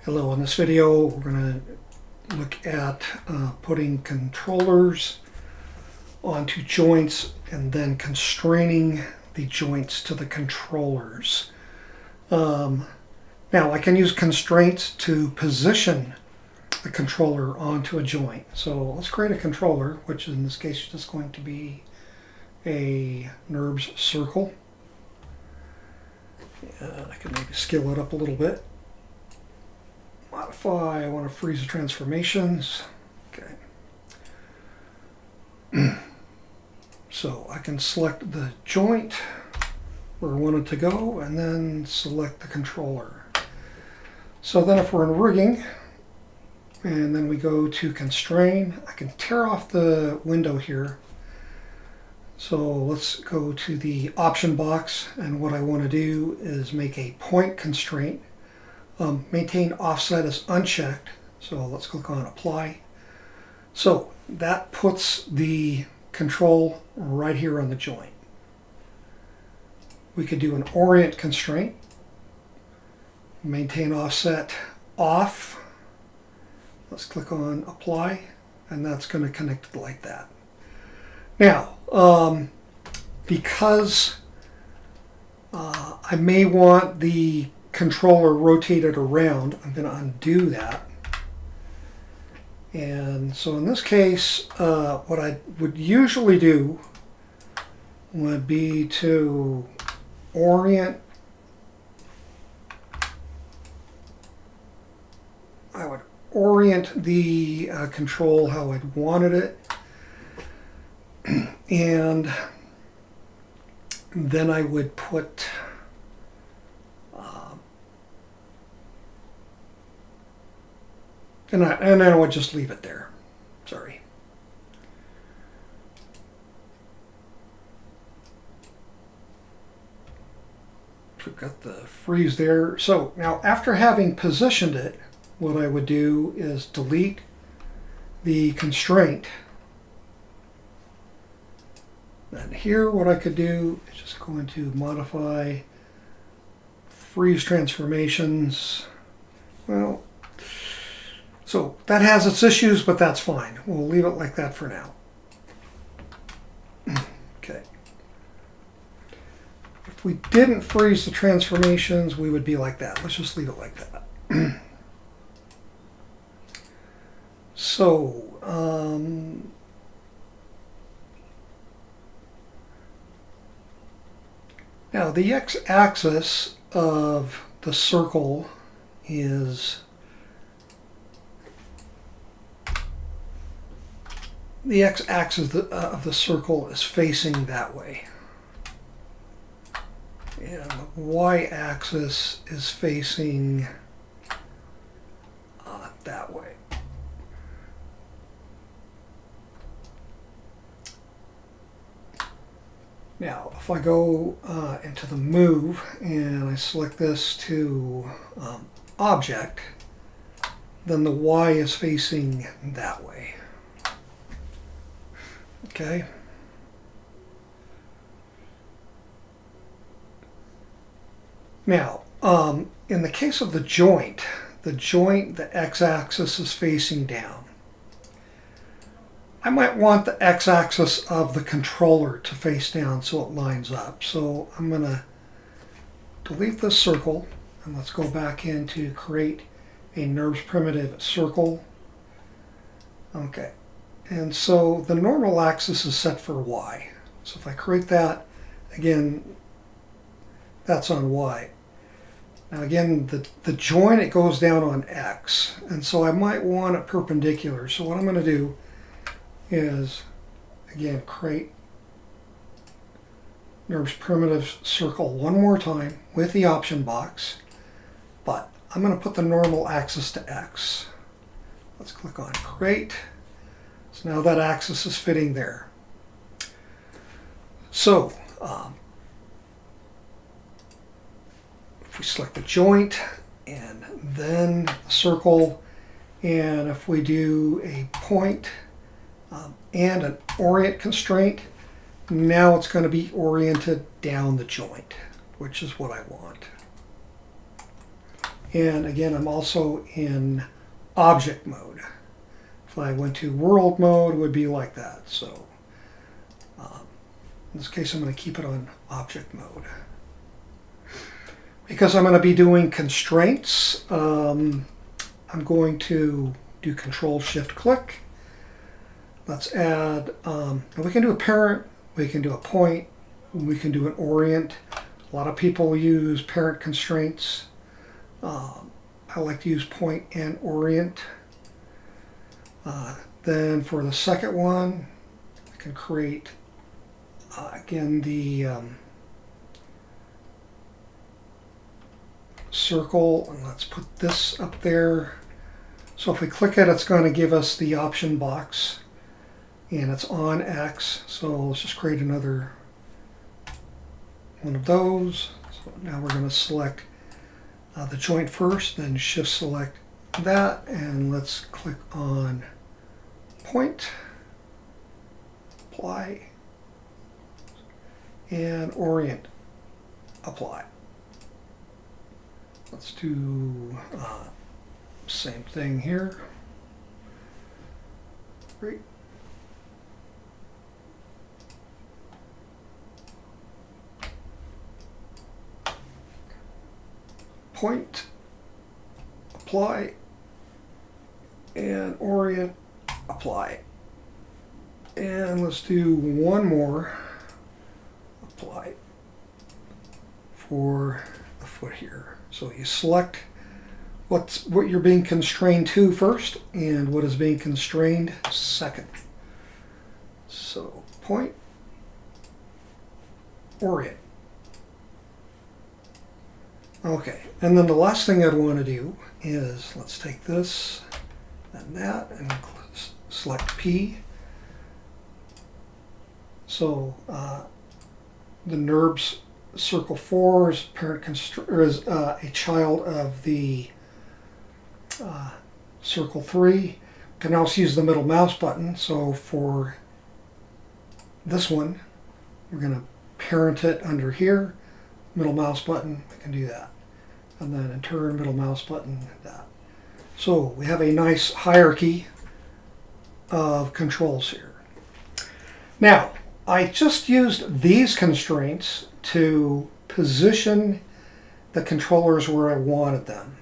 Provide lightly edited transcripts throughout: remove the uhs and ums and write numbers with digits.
Hello, in this video we're going to look at putting controllers onto joints and then constraining the joints to the controllers. Now I can use constraints to position the controller onto a joint. So let's create a controller, which in this case is just going to be a NURBS circle. I can maybe scale it up a little bit. Modify, I want to freeze the transformations. Okay. So I can select the joint where I want it to go and then select the controller. So then if we're in rigging and then we go to constrain, I can tear off the window here. So let's go to the option box, and what I want to do is make a point constraint. Maintain offset is unchecked, so let's click on apply. So that puts the control right here on the joint. We could do an orient constraint, maintain offset off. Let's click on apply, and that's going to connect it like that. Now, because I may want the controller rotated around, I'm going to undo that. And so in this case, what I would usually do would be to orient. I would orient the control how I'd wanted it. And then I would put and I would just leave it there. Sorry. So we've got the freeze there. So now after having positioned it, what I would do is delete the constraint. Then here what I could do is just go into modify, freeze transformations. Well, so that has its issues, but that's fine. We'll leave it like that for now. Okay. If we didn't freeze the transformations, we would be like that. Let's just leave it like that. So, now the x-axis of the circle is the x-axis of the circle is facing that way, and the y-axis is facing that way. Now, if I go into the move and I select this to object, then the Y is facing that way. Okay. Now, in the case of the joint, the x-axis is facing down. I might want the x-axis of the controller to face down so it lines up. So I'm going to delete this circle, and let's go back in to create a NURBS primitive circle. Okay, and so the normal axis is set for Y. So if I create that, again, that's on Y. Now again, the joint, it goes down on X, and so I might want it perpendicular. So what I'm going to do is, again, create NURBS primitive circle one more time with the option box, but I'm going to put the normal axis to X. Let's click on create. So now that axis is fitting there. So if we select the joint and then the circle, and if we do a point and an orient constraint, now it's going to be oriented down the joint, which is what I want. And again, I'm also in object mode. If I went to world mode, it would be like that. So in this case, I'm going to keep it on object mode. Because I'm going to be doing constraints, I'm going to do Control-Shift-Click. Let's add, we can do a parent, we can do a point, we can do an orient. A lot of people use parent constraints. I like to use point and orient. Then for the second one, I can create, again, the circle, and let's put this up there. So if we click it, it's going to give us the option box, and it's on X. So let's just create another one of those. So now we're going to select the joint first, then shift select that, and let's click on point, apply, and orient, apply. Let's do same thing here. Great. Point, apply, and orient, apply. And let's do one more, apply, for the foot here. So you select what you're being constrained to first and what is being constrained second. So point, orient. Okay, and then the last thing I'd want to do is, let's take this and that and select P. So the NURBS circle 4 is is a child of the circle 3. You can also use the middle mouse button. So for this one, we're going to parent it under here. Middle mouse button, we can do that. And then in turn, middle mouse button, that. So we have a nice hierarchy of controls here. Now, I just used these constraints to position the controllers where I wanted them.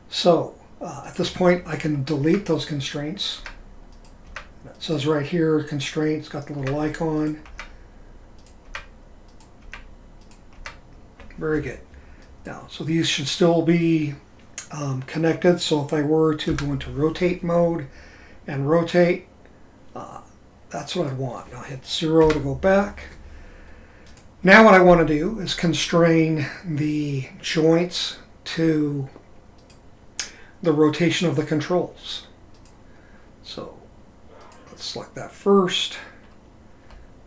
So at this point, I can delete those constraints. It says right here, constraints, got the little icon. Very good. Now, so these should still be connected. So if I were to go into rotate mode and rotate, that's what I want. I'll hit 0 to go back. Now what I want to do is constrain the joints to the rotation of the controls. So let's select that first.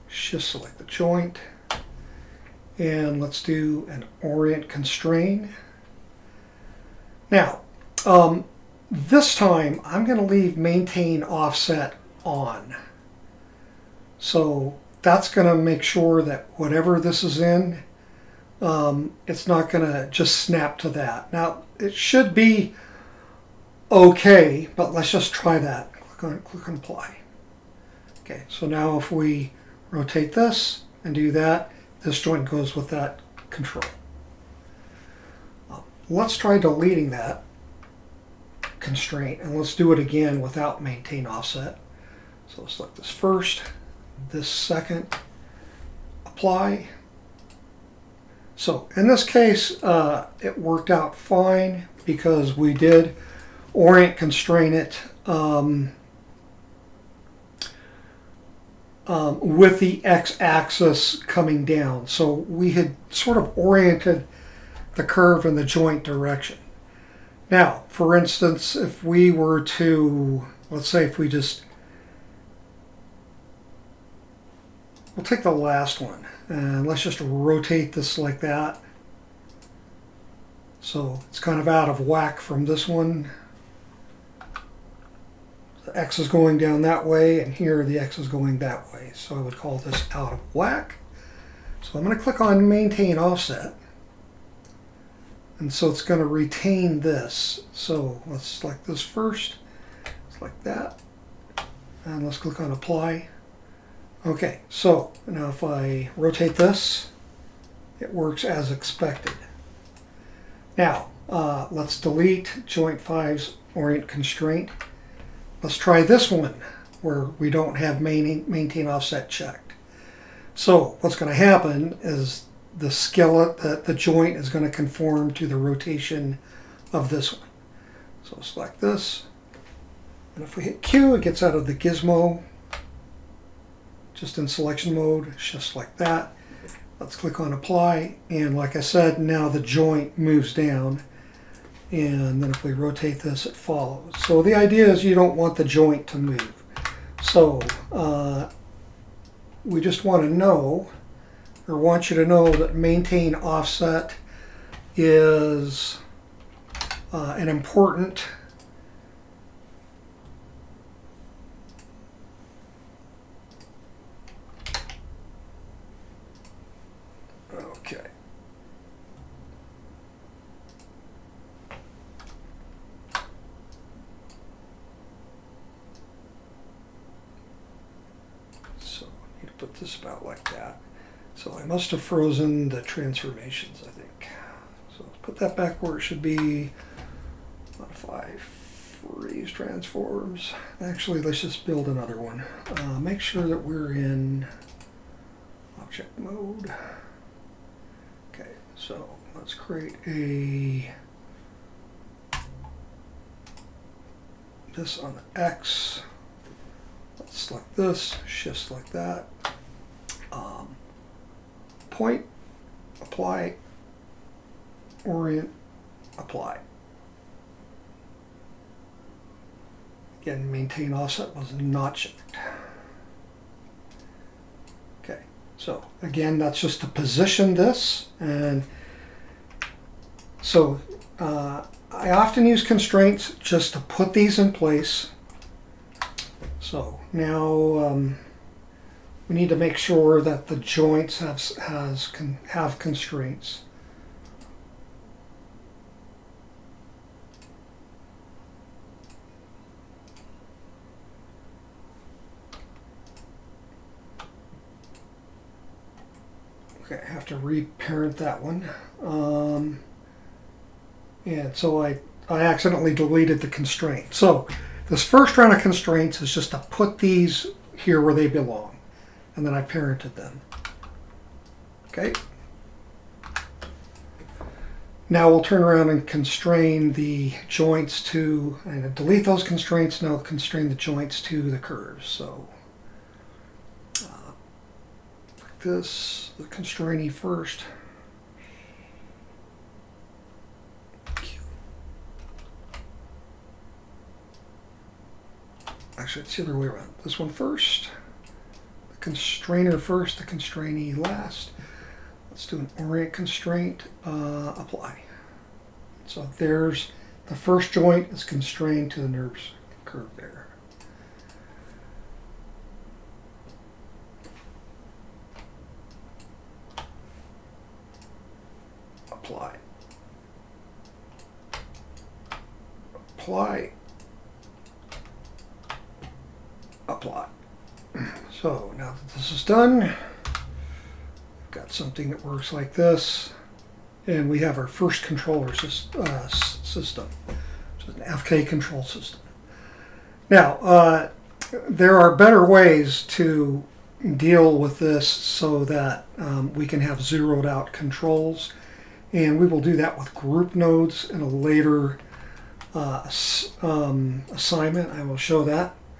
Shift select the joint. And let's do an orient constrain. Now, this time I'm going to leave maintain offset on. So that's going to make sure that whatever this is in, it's not going to just snap to that. Now, it should be okay, but let's just try that. Click on apply. Okay, so now if we rotate this and do that, this joint goes with that control. Let's try deleting that constraint, and let's do it again without maintain offset. So let's select this first, this second, apply. So in this case, it worked out fine because we did orient constrain it with the x-axis coming down. So we had sort of oriented the curve in the joint direction. Now, for instance, if we were to, let's say if we just, we'll take the last one and let's just rotate this like that. So it's kind of out of whack from this one. The X is going down that way, and here the X is going that way. So I would call this out of whack. So I'm going to click on maintain offset. And so it's going to retain this. So let's select this first, select that, and let's click on apply. Okay, so now if I rotate this, it works as expected. Now, let's delete joint 5's orient constraint. Let's try this one where we don't have maintain offset checked. So what's going to happen is the skillet, the joint is going to conform to the rotation of this one. So select this, and if we hit Q, it gets out of the gizmo, just in selection mode, just like that. Let's click on apply, and like I said, now the joint moves down, and then if we rotate this, it follows. So the idea is you don't want the joint to move. So we just want to know, or want you to know, that maintain offset is an important okay. So I need to put this about like that. So I must have frozen the transformations, I think. So let's put that back where it should be. Modify freeze transforms. Actually, let's just build another one. Make sure that we're in object mode. Okay, so let's create this on the X. Let's select this, shift select that. Point, apply, orient, apply. Again, maintain offset was not checked. Okay, so again, that's just to position this. And so I often use constraints just to put these in place. So now we need to make sure that the joints have constraints. Okay, I have to reparent that one. And so I accidentally deleted the constraint. So this first round of constraints is just to put these here where they belong. And then I parented them. Okay. Now we'll turn around and constrain the joints to, and delete those constraints. Now constrain the joints to the curves. So like this, the constrainee first. Actually, it's the other way around. This one first. Constrainer first, the constrainee last. Let's do an orient constraint, apply. So there's the first joint is constrained to the NURBS curve there. Apply. Apply. Apply. So now that this is done, we've got something that works like this, and we have our first controller system, which is an FK control system. Now, there are better ways to deal with this so that we can have zeroed out controls, and we will do that with group nodes in a later assignment. I will show that.